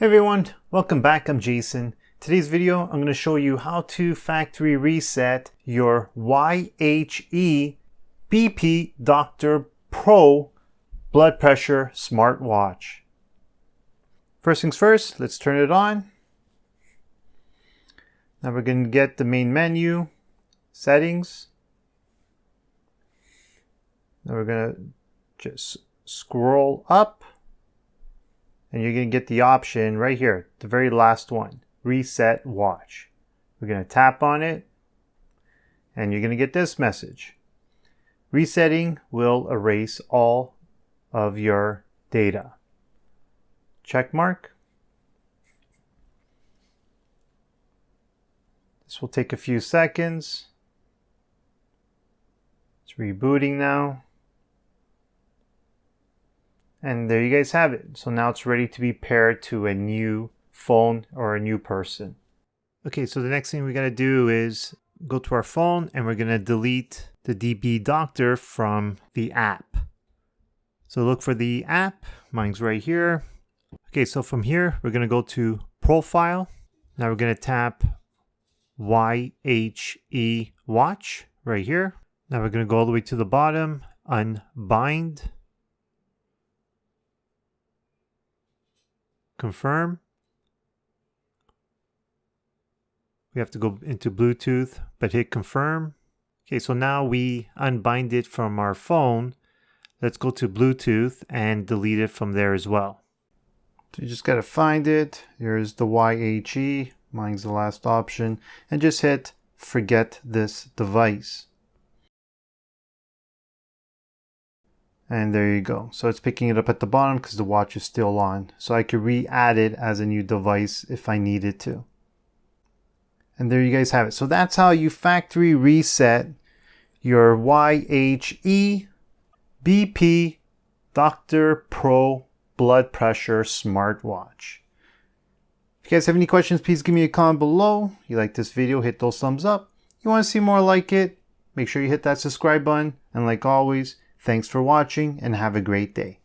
Hey everyone, welcome back. I'm Jason. Today's video, I'm going to show you how to factory reset your YHE BP Doctor Pro blood pressure smartwatch. First things first, let's turn it on. Now we're going to get the main menu, settings. Now we're going to just scroll up. And you're going to get the option right here, the very last one, Reset Watch. We're going to tap on it, and you're going to get this message. Resetting will erase all of your data. Check mark. This will take a few seconds. It's rebooting now. And there you guys have it. So now it's ready to be paired to a new phone or a new person. Okay, so the next thing we got to do is go to our phone and we're going to delete the DB Doctor from the app. So look for the app. Mine's right here. Okay, so from here, we're going to go to Profile. Now we're going to tap YHE Watch right here. Now we're going to go all the way to the bottom, Unbind. Confirm. We have to go into Bluetooth, but hit confirm. Okay, so now we unbind it from our phone. Let's go to Bluetooth and delete it from there as well. So you just got to find it. Here's the YHE. Mine's the last option. And just hit forget this device. And there you go. So it's picking it up at the bottom because the watch is still on. So I could re-add it as a new device if I needed to. And there you guys have it. So that's how you factory reset your YHE BP Doctor Pro blood pressure smartwatch. If you guys have any questions, please give me a comment below. If you like this video, hit those thumbs up. If you want to see more like it, make sure you hit that subscribe button. And like always, thanks for watching and have a great day.